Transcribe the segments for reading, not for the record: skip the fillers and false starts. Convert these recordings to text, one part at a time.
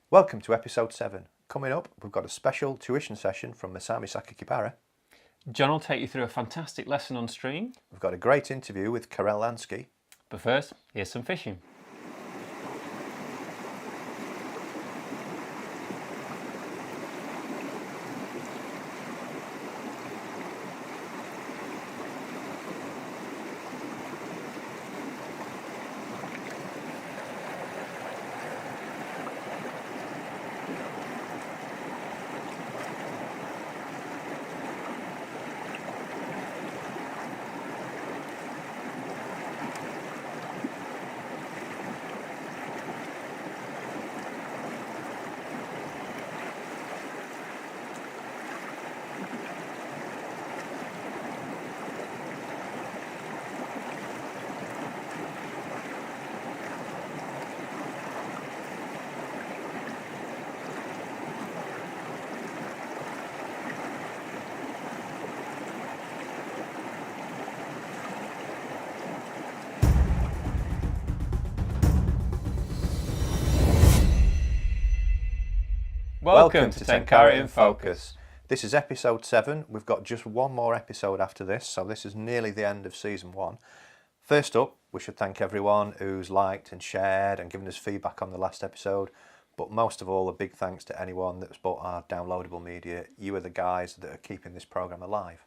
Welcome to episode 7. Coming up, we've got a special tuition session from Masami Sakakibara. John will take you through a fantastic lesson on stream. We've got a great interview with Carell Lansky. But first, here's some fishing. Welcome to Tenkara in Focus. This is episode 7. We've got just one more episode after this, so this is nearly the end of season 1. First up, we should thank everyone who's liked and shared and given us feedback on the last episode. But most of all, a big thanks to anyone that's bought our downloadable media. You are the guys that are keeping this programme alive.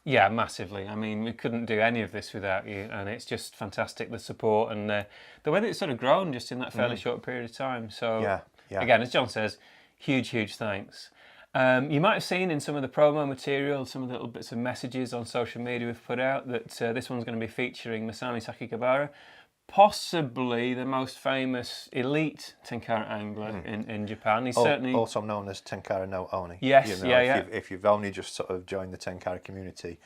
Yeah, massively. I mean, we couldn't do any of this without you, and it's just fantastic, the support and the way that it's sort of grown just in that fairly short period of time. So, again, as John says, huge thanks. You might have seen in some of the promo material, some of the little bits of messages on social media we've put out that this one's going to be featuring Masami Sakakibara, possibly the most famous elite Tenkara angler in Japan. He's certainly also known as Tenkara no Oni. Yes, If you've only just sort of joined the Tenkara community,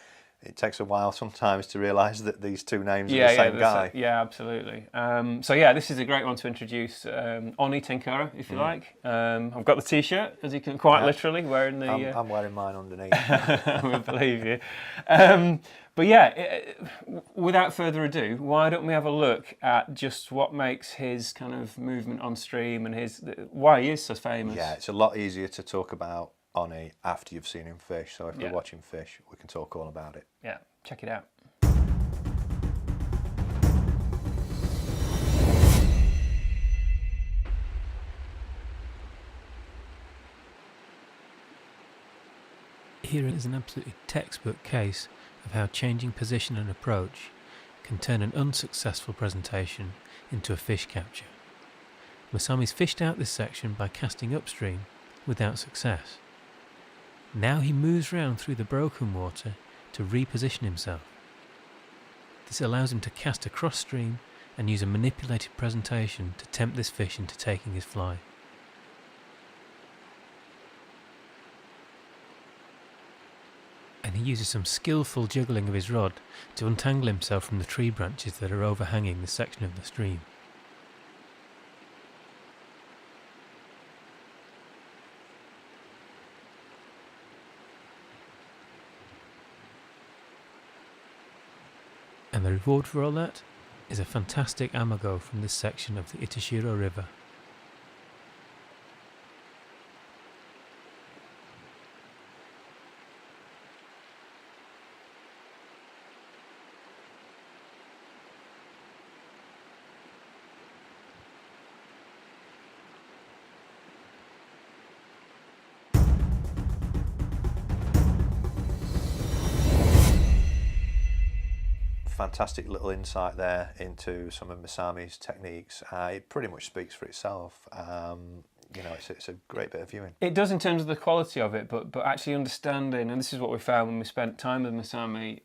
it takes a while sometimes to realise that these two names are the same guy. Yeah, absolutely. This is a great one to introduce Oni Tenkara, if you like. I've got the T-shirt, as you can quite literally wearing the. I'm wearing mine underneath. We believe you. Without further ado, why don't we have a look at just what makes his kind of movement on stream and why he is so famous? Yeah, it's a lot easier to talk about Oni after you've seen him fish. So if we're watching fish, we can talk all about it. Yeah, check it out. Here is an absolutely textbook case of how changing position and approach can turn an unsuccessful presentation into a fish capture. Masami's fished out this section by casting upstream without success. Now he moves round through the broken water to reposition himself. This allows him to cast across stream and use a manipulated presentation to tempt this fish into taking his fly. And he uses some skillful juggling of his rod to untangle himself from the tree branches that are overhanging this section of the stream. And the reward for all that is a fantastic amago from this section of the Itashiro River. Fantastic little insight there into some of Masami's techniques. It pretty much speaks for itself. It's a great bit of viewing. It does in terms of the quality of it, but actually understanding, and this is what we found when we spent time with Masami,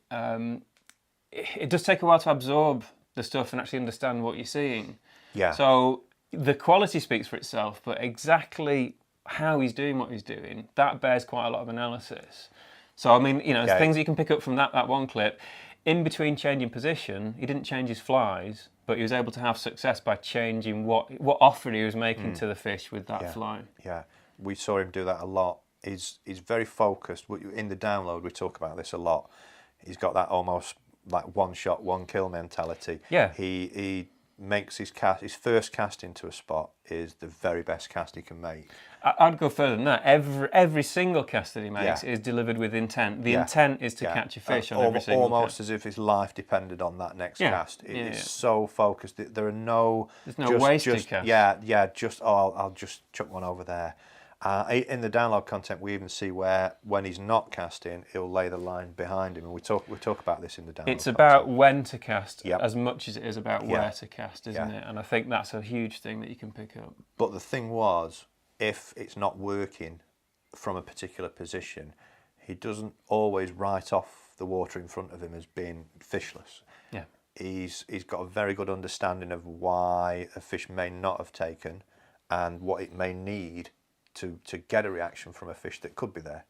it does take a while to absorb the stuff and actually understand what you're seeing. Yeah. So the quality speaks for itself, but exactly how he's doing what he's doing, that bears quite a lot of analysis. So, I mean, things you can pick up from that one clip. In between changing position, he didn't change his flies, but he was able to have success by changing what offer he was making to the fish with that fly. Yeah, we saw him do that a lot. He's very focused. In the download, we talk about this a lot. He's got that almost like one shot, one kill mentality. Yeah. He makes his first cast into a spot is the very best cast he can make. I'd go further than that. Every single cast that he makes is delivered with intent. The intent is to catch a fish on every single almost cast. as if his life depended on that next cast. It's so focused. There are no... There's no wasted cast. I'll just chuck one over there. In the download content, we even see where, when he's not casting, he'll lay the line behind him, and we talk about this in the download. It's about when to cast as much as it is about where to cast, isn't it? And I think that's a huge thing that you can pick up. But the thing was, if it's not working from a particular position, he doesn't always write off the water in front of him as being fishless. Yeah, he's got a very good understanding of why a fish may not have taken, and what it may need to get a reaction from a fish that could be there.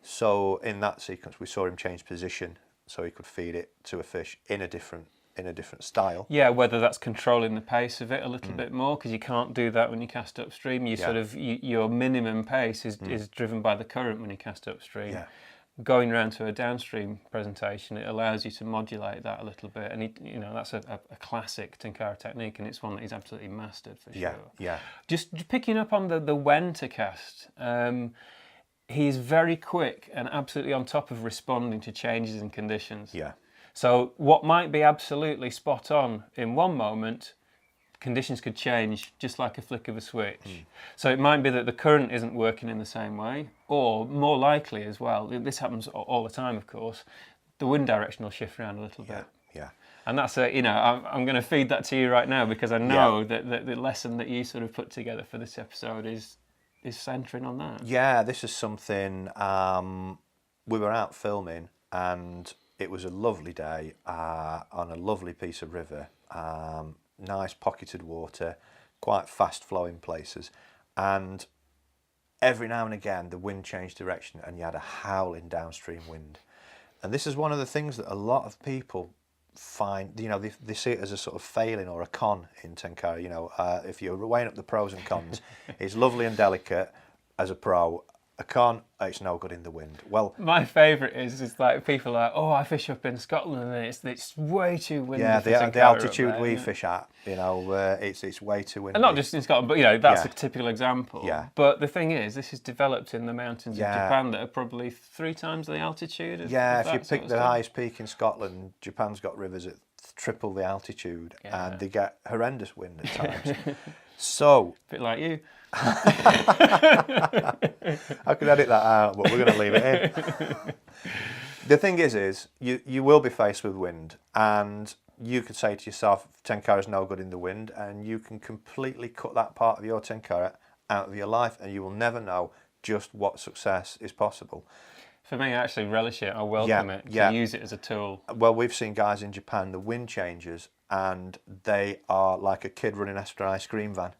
So in that sequence, we saw him change position so he could feed it to a fish in a different style. Yeah, whether that's controlling the pace of it a little bit more, because you can't do that when you cast upstream. Your minimum pace is driven by the current when you cast upstream. Yeah. Going round to a downstream presentation, it allows you to modulate that a little bit, and that's a classic Tenkara technique, and it's one that he's absolutely mastered for sure. Yeah. Just picking up on the when to cast, he's very quick and absolutely on top of responding to changes in conditions. Yeah. So what might be absolutely spot on in one moment, conditions could change just like a flick of a switch. So it might be that the current isn't working in the same way, or more likely as well, this happens all the time, of course, the wind direction will shift around a little bit. Yeah. And that's I'm going to feed that to you right now, because I know that the lesson that you sort of put together for this episode is centering on that. Yeah, this is something, we were out filming, and it was a lovely day on a lovely piece of river. Nice pocketed water, quite fast flowing places, and every now and again the wind changed direction and you had a howling downstream wind. And this is one of the things that a lot of people find, they see it as a sort of failing or a con in Tenkara. If you're weighing up the pros and cons, it's lovely and delicate as a pro. A con, it's no good in the wind. Well, my favourite is like people are like, oh, I fish up in Scotland and it's way too windy. Yeah, the altitude we fish at, it's way too windy. And not just in Scotland, but that's a typical example. Yeah. But the thing is, this is developed in the mountains of Japan that are probably 3 times the altitude. If you pick the highest peak in Scotland, Japan's got rivers at triple the altitude, and they get horrendous wind at times. So, a bit like you. I could edit that out, but we're going to leave it in. The thing is you will be faced with wind, and you could say to yourself, Tenkara is no good in the wind, and you can completely cut that part of your Tenkara out of your life, and you will never know just what success is possible. For me, I actually relish it. I welcome it to use it as a tool. Well, we've seen guys in Japan, the wind changes, and they are like a kid running after an ice cream van.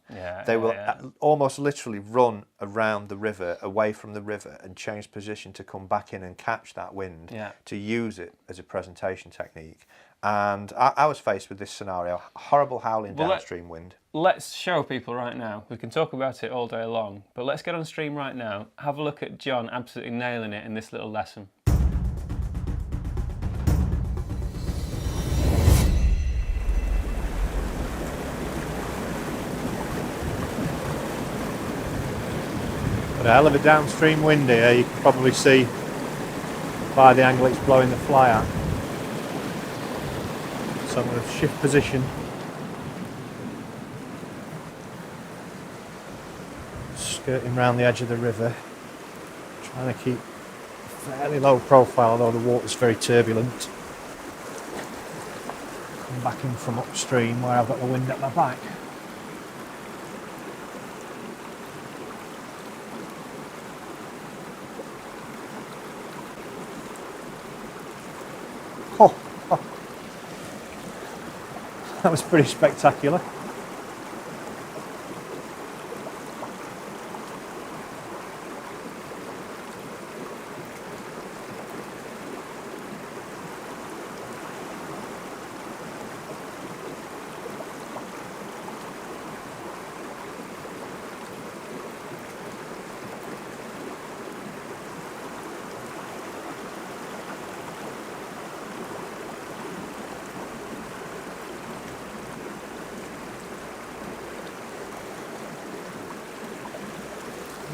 They will almost literally run around the river, away from the river, and change position to come back in and catch that wind, to use it as a presentation technique. And I was faced with this scenario, horrible howling downstream wind. Let's show people right now. We can talk about it all day long, but let's get on stream right now. Have a look at John absolutely nailing it in this little lesson. But a hell of a downstream wind here, you can probably see by the angle it's blowing the fly at. So I'm going to shift position. Skirting around the edge of the river, trying to keep a fairly low profile, although the water's very turbulent. Come back in from upstream where I've got the wind at my back. That was pretty spectacular.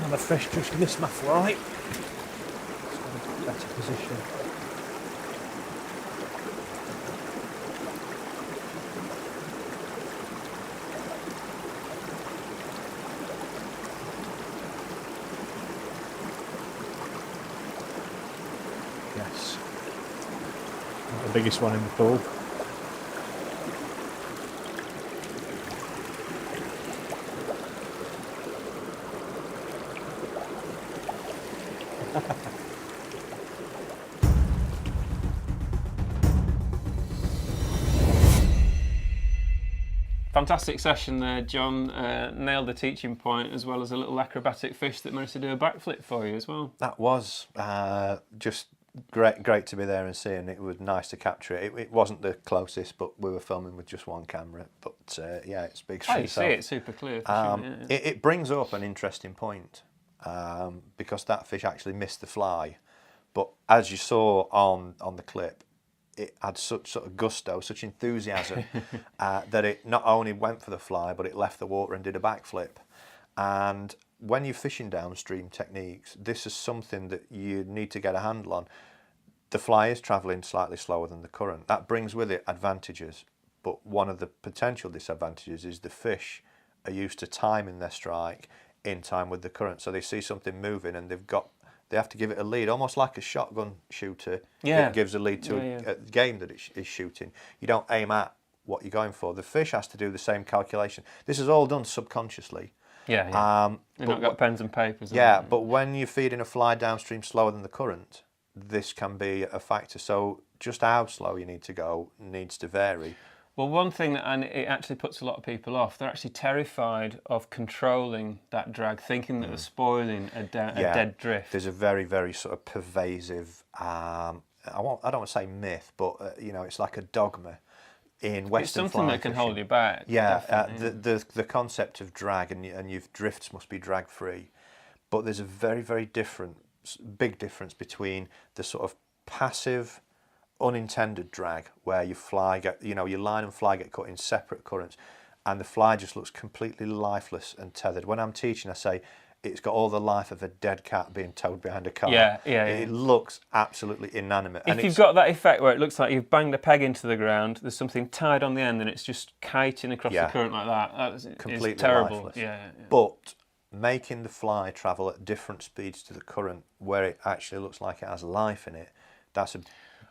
Another fish just missed my fly. It's got a better position. Yes. Not the biggest one in the pool. Fantastic session there, John. Nailed the teaching point as well as a little acrobatic fish that managed to do a backflip for you as well. That was just great to be there and see, and it was nice to capture it. It wasn't the closest, but we were filming with just one camera. But yeah, it speaks for itself. You see it super clear. For sure, yeah. It brings up an interesting point because that fish actually missed the fly, but as you saw on the clip, it had such sort of gusto, such enthusiasm that it not only went for the fly, but it left the water and did a backflip. And when you're fishing downstream techniques, this is something that you need to get a handle on. The fly is travelling slightly slower than the current. That brings with it advantages, but one of the potential disadvantages is the fish are used to timing their strike in time with the current. So they see something moving and they have to give it a lead, almost like a shotgun shooter. Yeah. It gives a lead to a game that it is shooting. You don't aim at what you're going for. The fish has to do the same calculation. This is all done subconsciously. Yeah. They've not got pens and papers. Yeah, but when you're feeding a fly downstream slower than the current, this can be a factor. So just how slow you need to go needs to vary. Well, one thing and it actually puts a lot of people off, they're actually terrified of controlling that drag, thinking that they're spoiling a dead drift. There's a very, very sort of pervasive, I don't want to say myth, but it's like a dogma in Western fly fishing. It's something that can hold you back. Yeah, the concept of drag and your drifts must be drag free, but there's a very, very big difference between the sort of passive, unintended drag where your line and fly get cut in separate currents and the fly just looks completely lifeless and tethered. When I'm teaching, I say it's got all the life of a dead cat being towed behind a car. It looks absolutely inanimate. If you've got that effect where it looks like you've banged a peg into the ground, there's something tied on the end and it's just kiting across the current like that, completely it's terrible. Lifeless. Yeah. But making the fly travel at different speeds to the current where it actually looks like it has life in it, that's a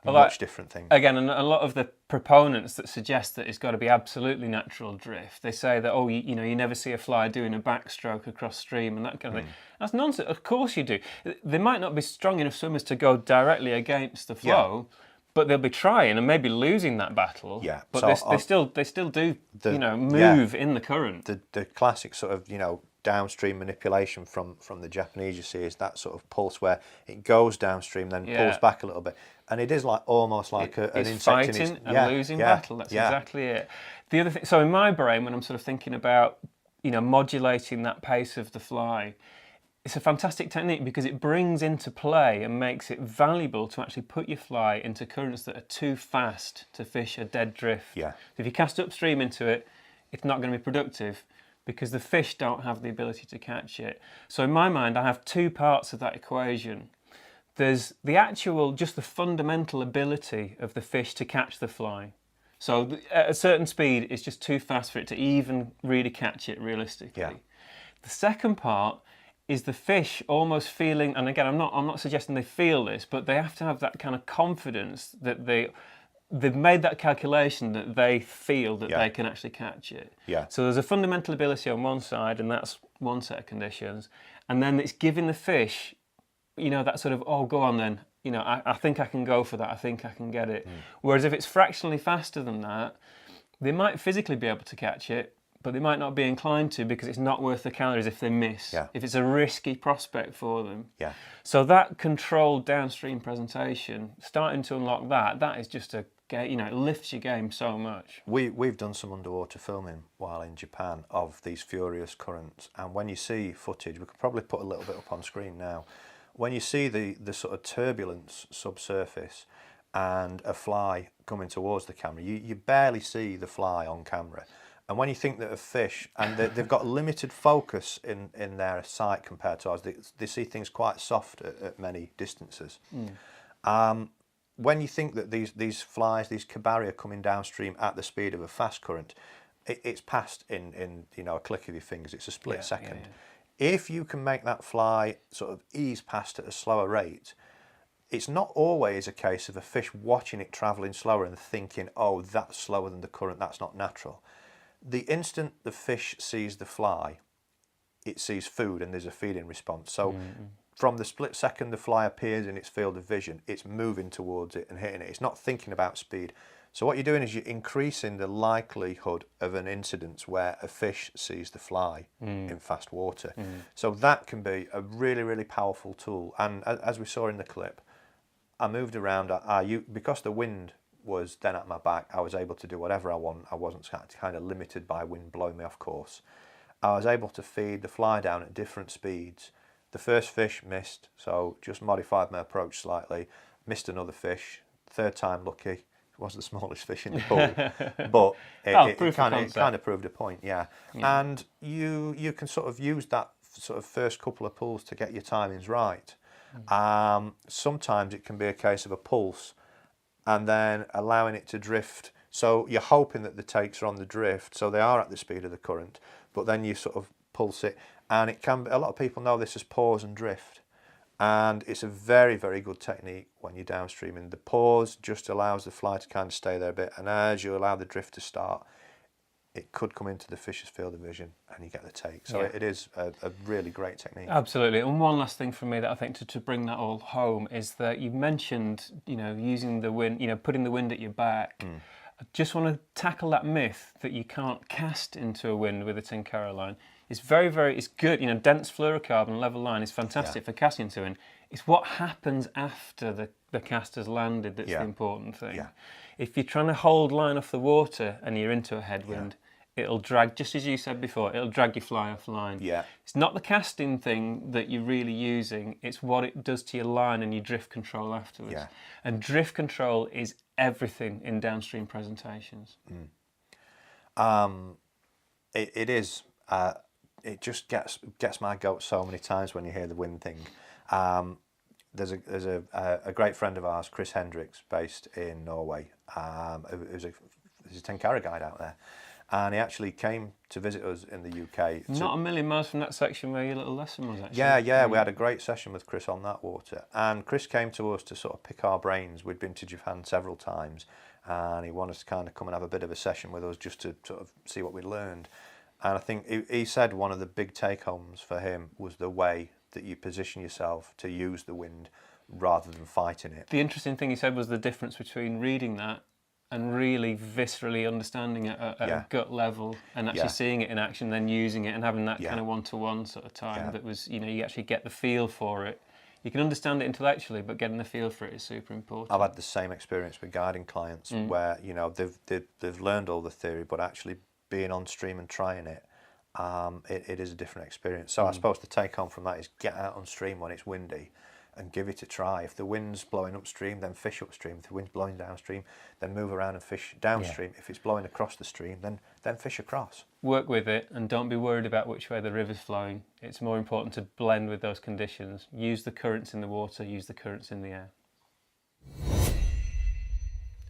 much different thing. Again, and a lot of the proponents that suggest that it's got to be absolutely natural drift, they say that, you never see a fly doing a backstroke across stream and that kind of thing. That's nonsense. Of course you do. They might not be strong enough swimmers to go directly against the flow, but they'll be trying and maybe losing that battle. Yeah. But so they still do move in the current. The classic sort of downstream manipulation from the Japanese, you see, is that sort of pulse where it goes downstream then pulls back a little bit, and it is almost like an insect fighting and losing battle. That's exactly it. The other thing, so in my brain, when I'm sort of thinking about modulating that pace of the fly, it's a fantastic technique because it brings into play and makes it valuable to actually put your fly into currents that are too fast to fish a dead drift. Yeah. So if you cast upstream into it, it's not going to be productive because the fish don't have the ability to catch it. So in my mind, I have two parts of that equation. There's the actual, just the fundamental ability of the fish to catch the fly. So at a certain speed, it's just too fast for it to even really catch it realistically. Yeah. The second part is the fish almost feeling, and again, I'm not suggesting they feel this, but they have to have that kind of confidence that they've made that calculation that they feel that they can actually catch it. Yeah. So there's a fundamental ability on one side, and that's one set of conditions. And then it's giving the fish, that sort of, oh, go on then. I think I can go for that. I think I can get it. Whereas if it's fractionally faster than that, they might physically be able to catch it, but they might not be inclined to because it's not worth the calories if they miss. Yeah. If it's a risky prospect for them. Yeah. So that controlled downstream presentation, starting to unlock that is just it lifts your game so much. We've done some underwater filming while in Japan of these furious currents, and when you see footage, we could probably put a little bit up on screen now, when you see the sort of turbulence subsurface and a fly coming towards the camera, you barely see the fly on camera, And when you think that a fish, and they've got limited focus in their sight compared to ours, they see things quite soft at many distances. When you think that these flies, these Kibari, are coming downstream at the speed of a fast current, it's passed in a click of your fingers. It's a split second. If you can make that fly sort of ease past at a slower rate, it's not always a case of a fish watching it travelling slower and thinking, oh, that's slower than the current, that's not natural. The instant the fish sees the fly, it sees food and there's a feeding response. So from the split second the fly appears in its field of vision, it's moving towards it and hitting it. It's not thinking about speed. So what you're doing is you're increasing the likelihood of an incidence where a fish sees the fly in fast water. So that can be a really, really powerful tool. And as we saw in the clip, I moved around. Because the wind was then at my back, I was able to do whatever I want. I wasn't kind of limited by wind blowing me off course. I was able to feed the fly down at different speeds. The first fish missed, so just modified my approach slightly. Missed another fish. Third time lucky. It was the smallest fish in the pool, but it kind of proved a point. Yeah. And you can sort of use that sort of first couple of pulls to get your timings right. Sometimes it can be a case of a pulse and then allowing it to drift. So you're hoping that the takes are on the drift, so they are at the speed of the current, but then you sort of pulse it, and it can. A lot of people know this as pause and drift, and it's a very, very good technique when you're downstreaming. The pause just allows the fly to kind of stay there a bit, and as you allow the drift to start, it could come into the fish's field of vision and you get the take. So it is a really great technique. Absolutely. And one last thing from me that I think to bring that all home is that you mentioned, using the wind, putting the wind at your back. I just want to tackle that myth that you can't cast into a wind with a Tenkara line. It's very, very, it's good. Dense fluorocarbon level line is fantastic for casting into wind. It's what happens after the cast has landed that's the important thing. Yeah. If you're trying to hold line off the water and you're into a headwind, it'll drag, just as you said before, it'll drag your fly off line. Yeah. It's not the casting thing that you're really using, it's what it does to your line and your drift control afterwards. Yeah. And drift control is everything in downstream presentations. It is. It just gets my goat so many times when you hear the wind thing. There's a great friend of ours, Chris Hendricks, based in Norway, who's a Tenkara guide out there. And he actually came to visit us in the UK. Not a million miles from that section where your little lesson was, actually. Yeah, we had a great session with Chris on that water. And Chris came to us to sort of pick our brains. We'd been to Japan several times, and he wanted us to kind of come and have a bit of a session with us just to sort of see what we learned. And I think he said one of the big take-homes for him was the way that you position yourself to use the wind rather than fighting it. The interesting thing he said was the difference between reading that and really viscerally understanding it at a gut level and actually seeing it in action, then using it and having that kind of one-to-one sort of time that was, you actually get the feel for it. You can understand it intellectually, but getting the feel for it is super important. I've had the same experience with guiding clients where, they've learned all the theory, but actually being on stream and trying it, it is a different experience. So I suppose the take home from that is get out on stream when it's windy and give it a try. If the wind's blowing upstream, then fish upstream. If the wind's blowing downstream, then move around and fish downstream. If it's blowing across the stream, then fish across. Work with it and don't be worried about which way the river's flowing. It's more important to blend with those conditions. Use the currents in the water, use the currents in the air.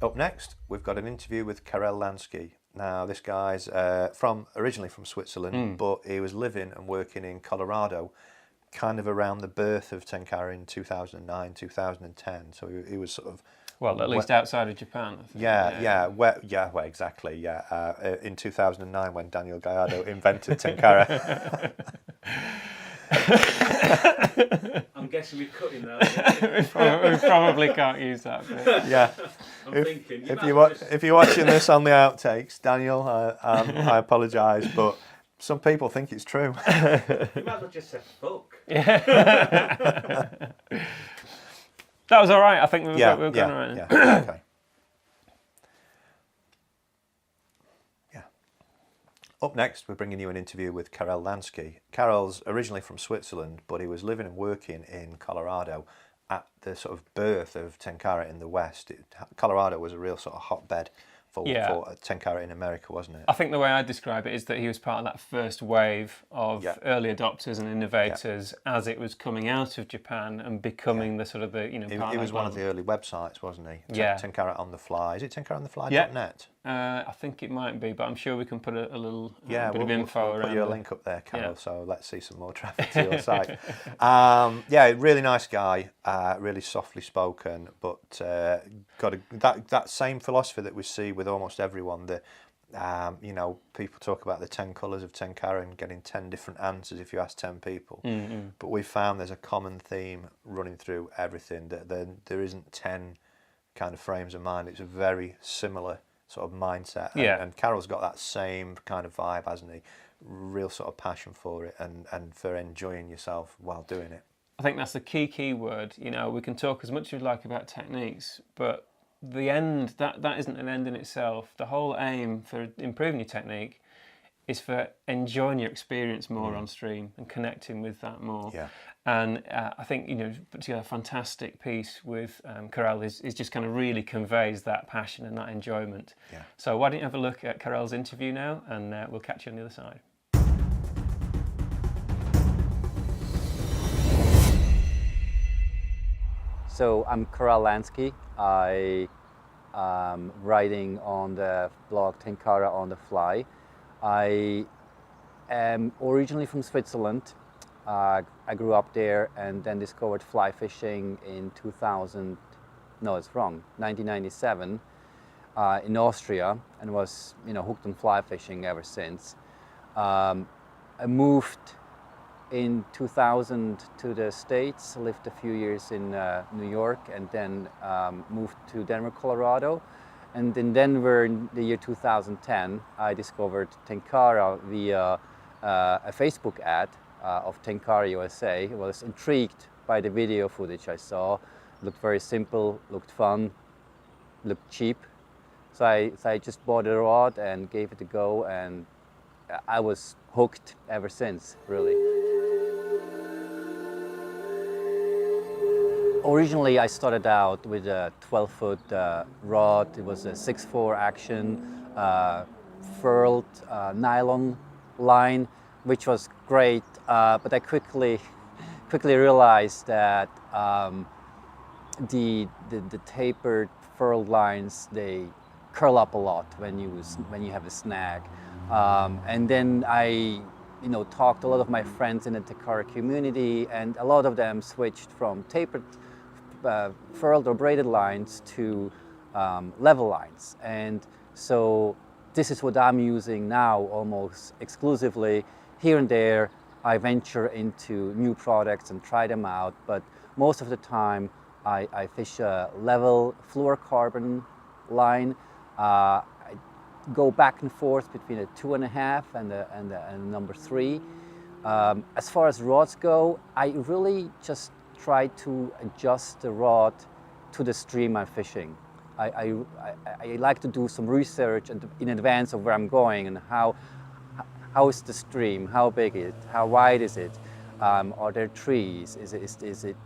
Up next, we've got an interview with Carell Lansky. Now, this guy's originally from Switzerland, but he was living and working in Colorado, kind of around the birth of Tenkara in 2009, 2010. So he was sort of... Well, at least outside of Japan, I think. Well, exactly, yeah. In 2009, when Daniel Gallardo invented Tenkara. I'm guessing we're cutting that. we probably can't use that bit. Yeah. If you're watching this on the outtakes, Daniel, I apologise, but some people think it's true. You might as well just say fuck. Yeah. That was all right. I think we were going all right. Yeah. Okay. Up next, we're bringing you an interview with Carell Lansky. Carell's originally from Switzerland, but he was living and working in Colorado at the sort of birth of Tenkara in the West. Colorado was a real sort of hotbed for Tenkara in America, wasn't it? I think the way I describe it is that he was part of that first wave of early adopters and innovators as it was coming out of Japan and becoming the sort of the He was one of the early websites, wasn't he? Tenkara on the Fly. Is it tenkaraonthefly.net? I think it might be, but I'm sure we can put a little bit of info around. Put your link up there, Carol. So let's see some more traffic to your site. Really nice guy, really softly spoken, but got that same philosophy that we see with almost everyone. People talk about the 10 colours of Tenkara and getting 10 different answers if you ask 10 people. Mm-hmm. But we found there's a common theme running through everything. That there isn't 10 kind of frames of mind. It's a very similar sort of mindset. And Carol's got that same kind of vibe, hasn't he? Real sort of passion for it and for enjoying yourself while doing it. I think that's the key word. We can talk as much as we like about techniques, but the end, that isn't an end in itself. The whole aim for improving your technique is for enjoying your experience more on stream and connecting with that more. Yeah. And I think, put together a fantastic piece with Carell is just kind of really conveys that passion and that enjoyment. Yeah. So why don't you have a look at Carell's interview now, and we'll catch you on the other side. So I'm Carell Lansky. I am writing on the blog Tenkara on the Fly. I am originally from Switzerland. I grew up there and then discovered fly fishing in 1997 in Austria, and was hooked on fly fishing ever since. I moved in 2000 to the States, lived a few years in New York, and then moved to Denver, Colorado. And in Denver, in the year 2010, I discovered Tenkara via a Facebook ad of Tenkara USA. I was intrigued by the video footage I saw. It looked very simple, looked fun, looked cheap. So I just bought a rod and gave it a go, and I was hooked ever since, really. Originally, I started out with a 12-foot rod. It was a 6/4 action, furled nylon line, which was great. But I quickly realized that the tapered furled lines, they curl up a lot when you have a snag. And then I talked to a lot of my friends in the Tenkara community, and a lot of them switched from tapered furled or braided lines to level lines. And so this is what I'm using now almost exclusively. Here and there I venture into new products and try them out, but most of the time I fish a level fluorocarbon line. I go back and forth between a 2.5 and a number 3. As far as rods go, I really just try to adjust the rod to the stream I'm fishing. I like to do some research in advance of where I'm going and how is the stream, how big is it, how wide is it, are there trees, is it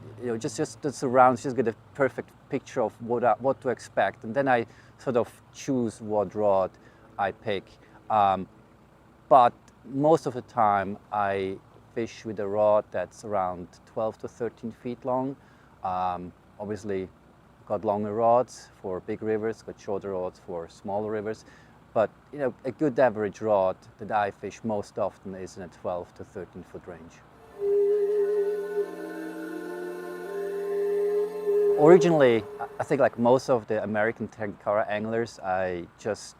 just the surrounds, just get a perfect picture of what to expect, and then I sort of choose what rod I pick. But most of the time I fish with a rod that's around 12 to 13 feet long. Obviously got longer rods for big rivers, got shorter rods for smaller rivers. But a good average rod that I fish most often is in a 12 to 13 foot range. Originally, I think like most of the American Tenkara anglers, I just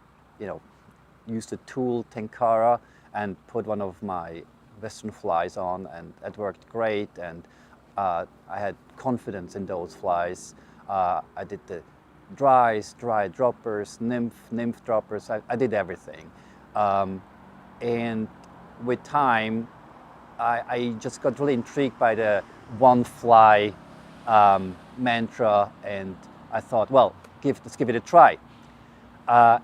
used the tool Tenkara and put one of my Western flies on, and it worked great, and I had confidence in those flies. I did the dry droppers, nymph droppers, I did everything. And with time, I just got really intrigued by the one fly mantra, and I thought, well, let's give it a try.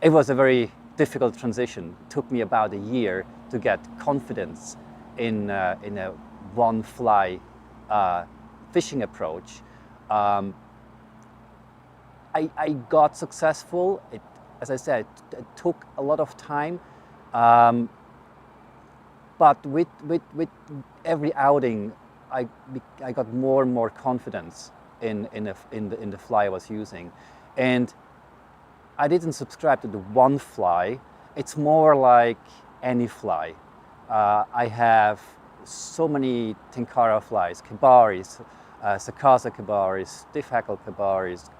It was a very difficult transition. It took me about a year to get confidence in a one fly fishing approach. I got successful. as I said, it took a lot of time. But with every outing, I got more and more confidence in the fly I was using, and I didn't subscribe to the one fly. It's more like any fly. I have so many Tenkara flies, Kibaris, Sakakibara, stiff-hackle Kibaris,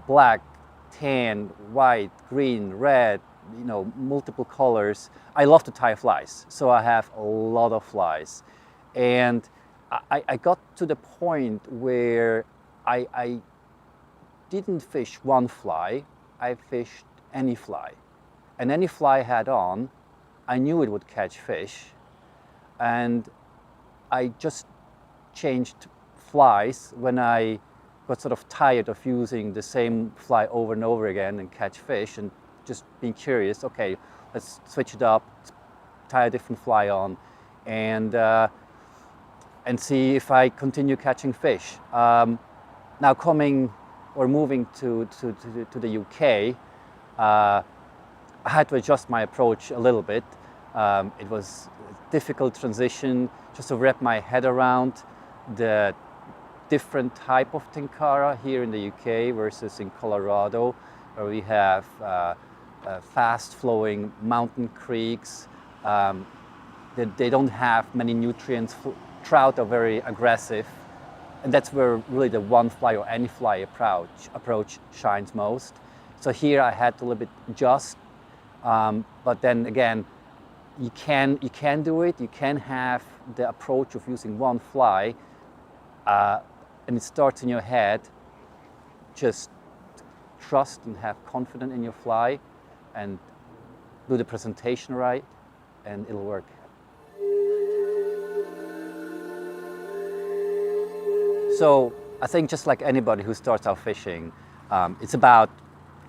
black, tan, white, green, red, multiple colors. I love to tie flies, so I have a lot of flies. And I got to the point where I didn't fish one fly, I fished any fly. And any fly I had on, I knew it would catch fish. And I just changed flies when I got sort of tired of using the same fly over and over again and catch fish, and just being curious, okay, let's switch it up, tie a different fly on, and see if I continue catching fish. Now moving to the UK, I had to adjust my approach a little bit. It was a difficult transition just to wrap my head around the different type of Tenkara here in the UK versus in Colorado, where we have fast-flowing mountain creeks. They don't have many nutrients. Trout are very aggressive, and that's where really the one fly or any fly approach shines most. So here I had to a little bit adjust, but then again, you can do it. You can have the approach of using one fly, and it starts in your head. Just trust and have confidence in your fly, and do the presentation right, and it'll work. So I think just like anybody who starts out fishing, it's about,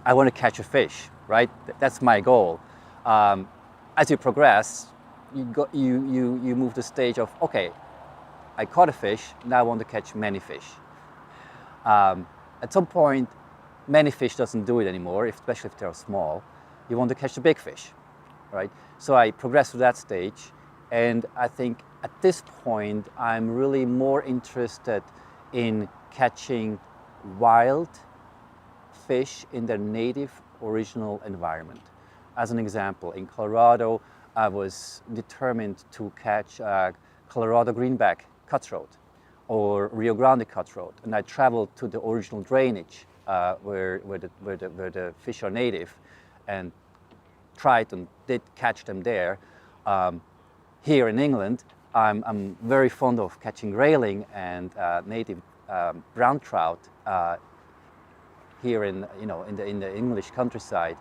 I want to catch a fish, right? That's my goal. As you progress, you move the stage of, okay, I caught a fish, now I want to catch many fish. At some point, many fish doesn't do it anymore, especially if they're small. You want to catch the big fish, right? So I progressed to that stage, and I think at this point, I'm really more interested in catching wild fish in their native original environment. As an example, in Colorado, I was determined to catch Colorado greenback cutthroat or Rio Grande cutthroat, and I traveled to the original drainage where the fish are native, and tried and did catch them there. Here in England, I'm very fond of catching grayling and native brown trout here in the English countryside,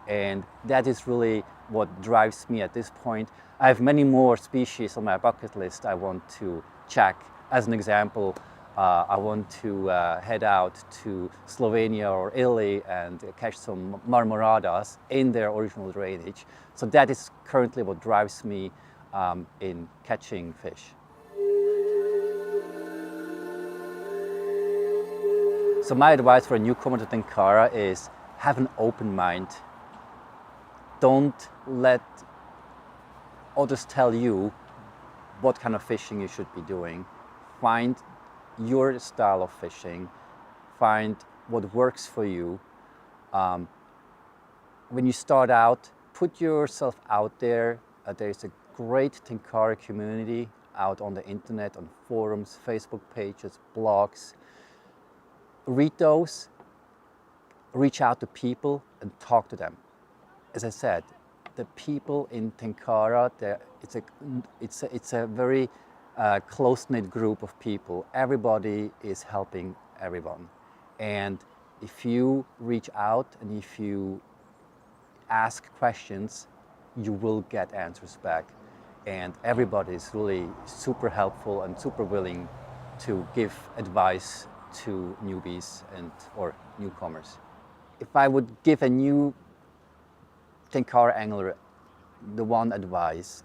and that is really what drives me at this point. I have many more species on my bucket list I want to check. As an example, I want to head out to Slovenia or Italy and catch some marmoradas in their original drainage. So that is currently what drives me in catching fish. So my advice for a newcomer to Tenkara is have an open mind. Don't let others tell you what kind of fishing you should be doing. Find your style of fishing. Find what works for you. When you start out, put yourself out there. There's a great Tenkara community out on the internet, on forums, Facebook pages, blogs. Read those, reach out to people and talk to them. As I said, the people in Tenkara, it's a very close-knit group of people. Everybody is helping everyone. And if you reach out and if you ask questions, you will get answers back. And everybody is really super helpful and super willing to give advice to newbies or newcomers. If I would give a new Tenkara angler the one advice,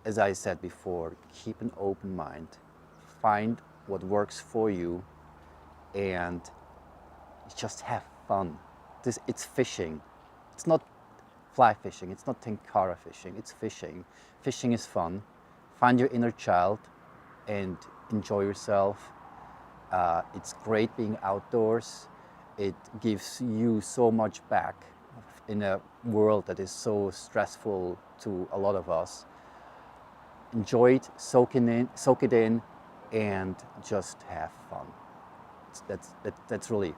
as I said before, keep an open mind, find what works for you, and just have fun. it's fishing. It's not fly fishing, it's not Tenkara fishing, it's fishing. Fishing is fun. Find your inner child and enjoy yourself. It's great being outdoors. It gives you so much back in a world that is so stressful to a lot of us. Enjoy it, soak it in, and just have fun. That's really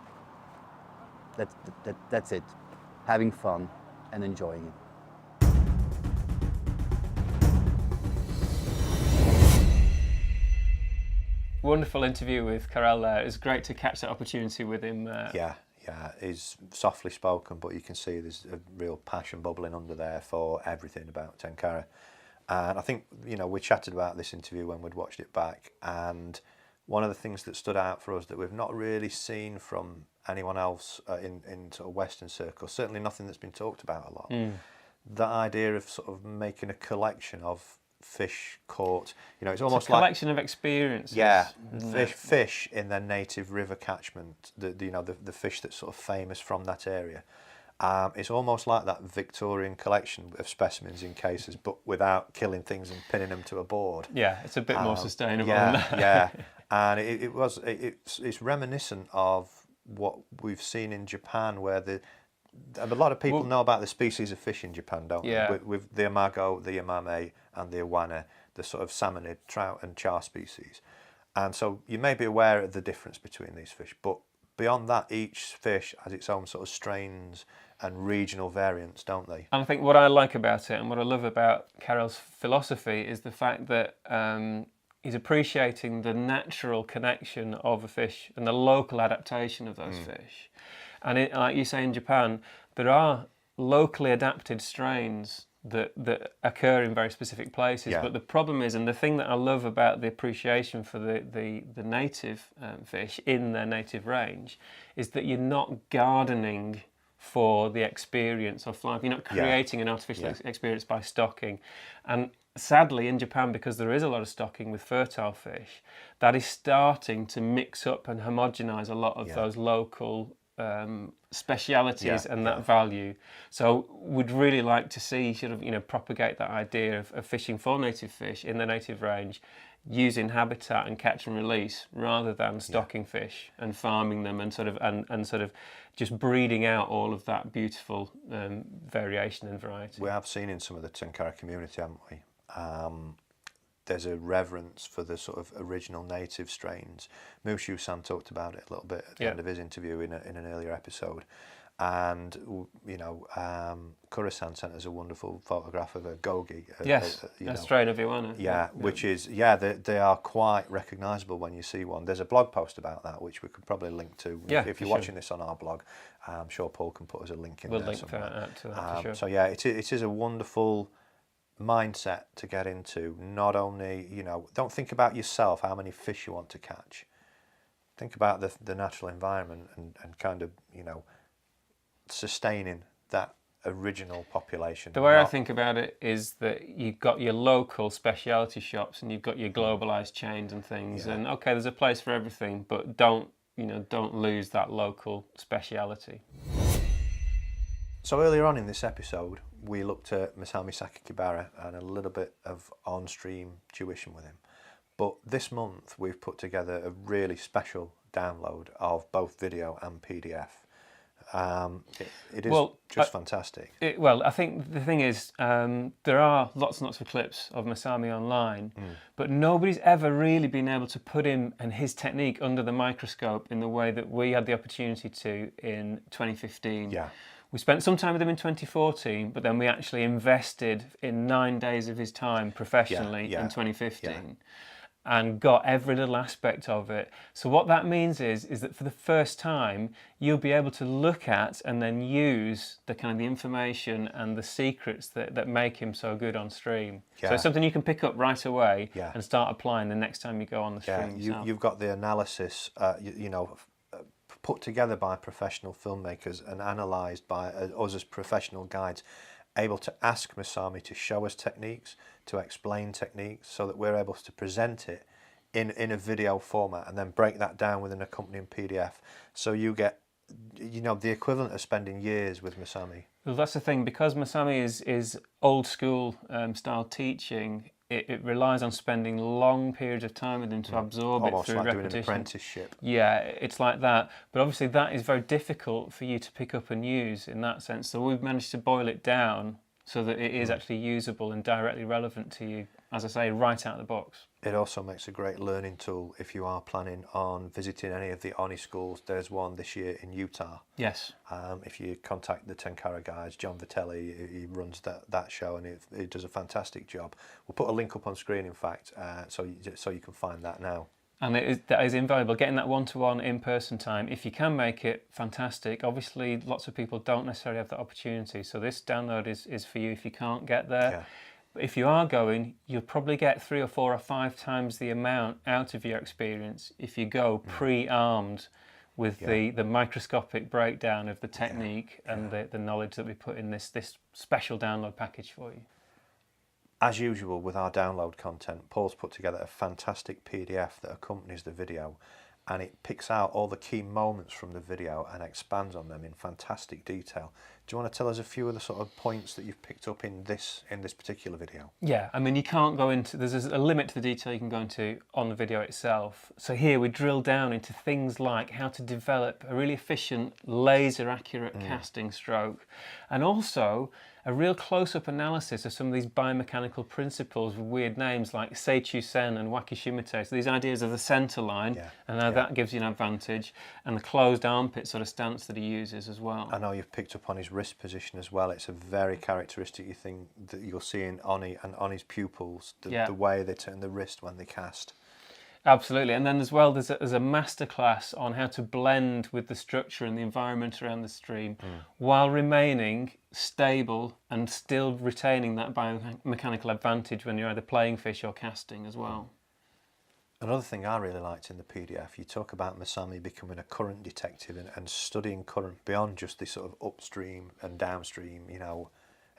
that's it. Having fun and enjoying it. Wonderful interview with Carell there. It was great to catch that opportunity with him. Yeah, he's softly spoken, but you can see there's a real passion bubbling under there for everything about Tenkara. And I think, we chatted about this interview when we'd watched it back, and one of the things that stood out for us that we've not really seen from anyone else in sort of Western circles, certainly nothing that's been talked about a lot, that idea of sort of making a collection of fish caught, it's almost a collection of experiences. Yeah, fish in their native river catchment, the fish that's sort of famous from that area. It's almost like that Victorian collection of specimens in cases, but without killing things and pinning them to a board. Yeah, it's a bit more sustainable than that. Yeah, and it's reminiscent of what we've seen in Japan, where a lot of people know about the species of fish in Japan, don't they? With the imago, the yamame, and the awane, the sort of salmonid, trout and char species. And so you may be aware of the difference between these fish, but beyond that, each fish has its own sort of strains and regional variants, don't they? And I think what I like about it and what I love about Carell's philosophy is the fact that he's appreciating the natural connection of a fish and the local adaptation of those fish. And like you say in Japan, there are locally adapted strains that occur in very specific places. But the problem is, and the thing that I love about the appreciation for the native fish in their native range, is that you're not gardening for the experience of flying. You're not creating an artificial experience by stocking. And sadly, in Japan, because there is a lot of stocking with fertile fish, that is starting to mix up and homogenise a lot of those local specialities and that value. So we'd really like to see propagate that idea of fishing for native fish in the native range, using habitat and catch and release rather than stocking fish and farming them and sort of just breeding out all of that beautiful variation and variety. We have seen in some of the Tenkara community, haven't we? There's a reverence for the sort of original native strains. Mushu-san talked about it a little bit at the end of his interview in an earlier episode. And, Kura-san sent us a wonderful photograph of a gogi. A strain of Iwana. Yeah, which is, they are quite recognisable when you see one. There's a blog post about that, which we could probably link to. If you're watching this on our blog, I'm sure Paul can put us a link in there somewhere. We'll link to that for sure. So, it is a wonderful mindset to get into. Not only, don't think about yourself, how many fish you want to catch. Think about the natural environment and kind of, sustaining that original population. The way I think about it is that you've got your local specialty shops and you've got your globalized chains and things, and okay, there's a place for everything, but don't lose that local speciality. So earlier on in this episode, we looked at Masami Sakakibara and a little bit of on-stream tuition with him. But this month, we've put together a really special download of both video and PDF. It is fantastic. I think the thing is, there are lots and lots of clips of Masami online, but nobody's ever really been able to put him and his technique under the microscope in the way that we had the opportunity to in 2015. Yeah. We spent some time with him in 2014, but then we actually invested in 9 days of his time professionally in 2015 and got every little aspect of it. So what that means is that for the first time, you'll be able to look at and then use the kind of the information and the secrets that make him so good on stream. So it's something you can pick up right away and start applying the next time you go on the stream yourself. You've got the analysis, put together by professional filmmakers and analysed by us as professional guides, able to ask Masami to show us techniques, to explain techniques, so that we're able to present it in a video format and then break that down with an accompanying PDF. So you get you know, the equivalent of spending years with Masami. Well, that's the thing, because Masami is old school style teaching. It relies on spending long periods of time with him to absorb it through like repetition. doing an apprenticeship. Yeah, it's like that. But obviously that is very difficult for you to pick up and use in that sense. So we've managed to boil it down so that it is actually usable and directly relevant to you, as I say, right out of the box. It also makes a great learning tool if you are planning on visiting any of the Oni schools. There's one this year in Utah. Yes. If you contact the Tenkara guys, John Vitelli, he runs that show, and he does a fantastic job. We'll put a link up on screen, in fact, so you can find that now. And that is invaluable, getting that one-to-one in-person time. If you can make it, fantastic. Obviously, lots of people don't necessarily have that opportunity, so this download is for you if you can't get there. Yeah. But if you are going, you'll probably get 3 or 4 or 5 times the amount out of your experience if you go pre-armed with the microscopic breakdown of the technique and the knowledge that we put in this special download package for you. As usual with our download content, Paul's put together a fantastic PDF that accompanies the video, and it picks out all the key moments from the video and expands on them in fantastic detail. Do you want to tell us a few of the sort of points that you've picked up in this particular video? Yeah, I mean, you can't go into, there's a limit to the detail you can go into on the video itself. So here we drill down into things like how to develop a really efficient, laser accurate casting stroke, and also a real close-up analysis of some of these biomechanical principles with weird names like Seichu-sen and Wakishimite. So these ideas of the centre line, and how that gives you an advantage, and the closed armpit sort of stance that he uses as well. I know you've picked up on his wrist position as well. It's a very characteristic thing that you'll see in Oni and Oni's pupils, the way they turn the wrist when they cast. Absolutely, and then as well there's a masterclass on how to blend with the structure and the environment around the stream while remaining stable and still retaining that biomechanical advantage when you're either playing fish or casting as well. Another thing I really liked in the PDF, you talk about Masami becoming a current detective and studying current beyond just this sort of upstream and downstream, you know,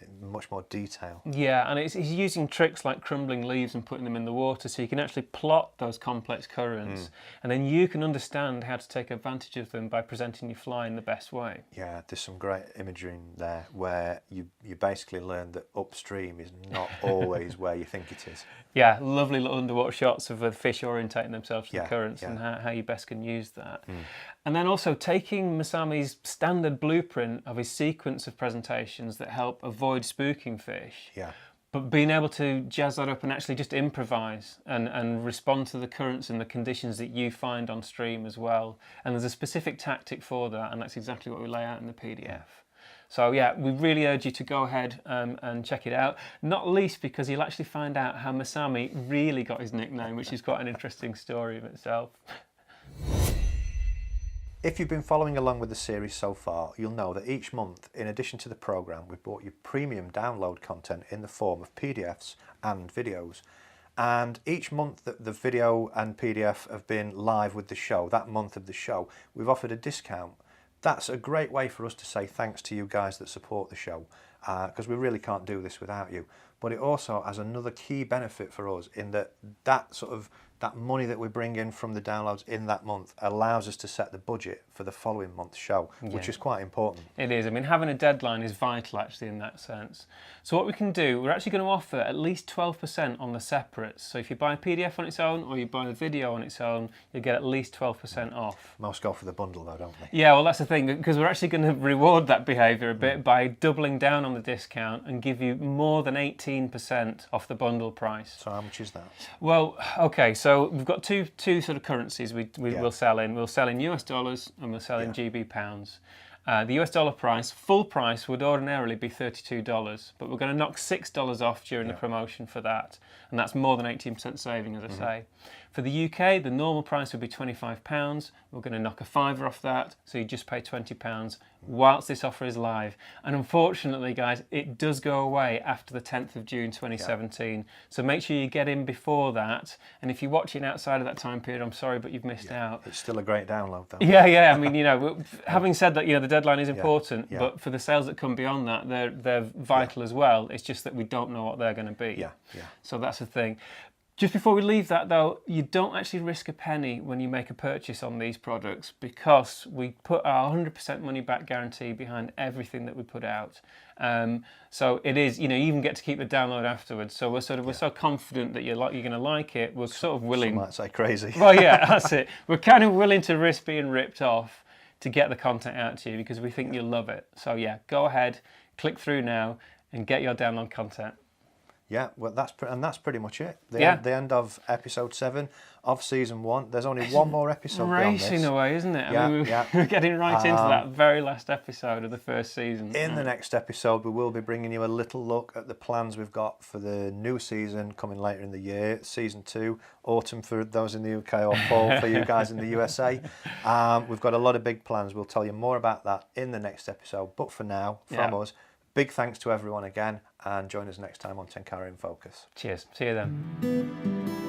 in much more detail. Yeah, and he's using tricks like crumbling leaves and putting them in the water so you can actually plot those complex currents and then you can understand how to take advantage of them by presenting your fly in the best way. Yeah, there's some great imagery in there where you basically learn that upstream is not always where you think it is. Yeah, lovely little underwater shots of the fish orientating themselves to the currents and how you best can use that. And then also taking Masami's standard blueprint of his sequence of presentations that help avoid spooking fish, but being able to jazz that up and actually just improvise and respond to the currents and the conditions that you find on stream as well. And there's a specific tactic for that, and that's exactly what we lay out in the PDF. So yeah, we really urge you to go ahead and check it out, not least because you'll actually find out how Masami really got his nickname, which is quite an interesting story of itself. If you've been following along with the series so far, you'll know that each month, in addition to the programme, we've brought you premium download content in the form of PDFs and videos. And each month that the video and PDF have been live with the show, that month of the show, we've offered a discount. That's a great way for us to say thanks to you guys that support the show, because we really can't do this without you. But it also has another key benefit for us in that money that we bring in from the downloads in that month allows us to set the budget for the following month's show, which is quite important. It is. I mean, having a deadline is vital actually in that sense. So what we can do, we're actually going to offer at least 12% on the separates. So if you buy a PDF on its own or you buy the video on its own, you'll get at least 12% off. Most go for the bundle though, don't they? Yeah, well that's the thing, because we're actually going to reward that behaviour a bit by doubling down on the discount and give you more than 18% off the bundle price. So how much is that? Well, okay, so we've got two sort of currencies we'll sell in. We'll sell in US dollars and we'll sell in GB pounds. The US dollar price, full price, would ordinarily be $32, but we're going to knock $6 off during the promotion for that, and that's more than 18% saving, as I say. For the UK, the normal price would be £25. We're going to knock a £5 off that, so you just pay £20 whilst this offer is live. And unfortunately, guys, it does go away after the 10th of June 2017. So make sure you get in before that. And if you're watching outside of that time period, I'm sorry, but you've missed out. It's still a great download, though. Yeah. I mean, you know, having said that, you know, the deadline is important, but for the sales that come beyond that, they're vital as well. It's just that we don't know what they're going to be. So that's the thing. Just before we leave that though, you don't actually risk a penny when you make a purchase on these products, because we put our 100% money back guarantee behind everything that we put out. So it is, you even get to keep the download afterwards. So we're so confident that you're going to like it. We're sort of willing. Some might say crazy. Well, yeah, that's it. We're kind of willing to risk being ripped off to get the content out to you, because we think you'll love it. So yeah, go ahead, click through now and get your download content. Yeah, well, that's pretty much it. The end of episode 7 of season 1. There's only one more episode beyond this. Racing away, isn't it? Yeah, We're getting right into that very last episode of the first season. In the next episode, we will be bringing you a little look at the plans we've got for the new season coming later in the year, season 2, autumn for those in the UK or fall for you guys in the USA. We've got a lot of big plans. We'll tell you more about that in the next episode. But for now, from us, big thanks to everyone again, and join us next time on Tenkara in Focus. Cheers. See you then.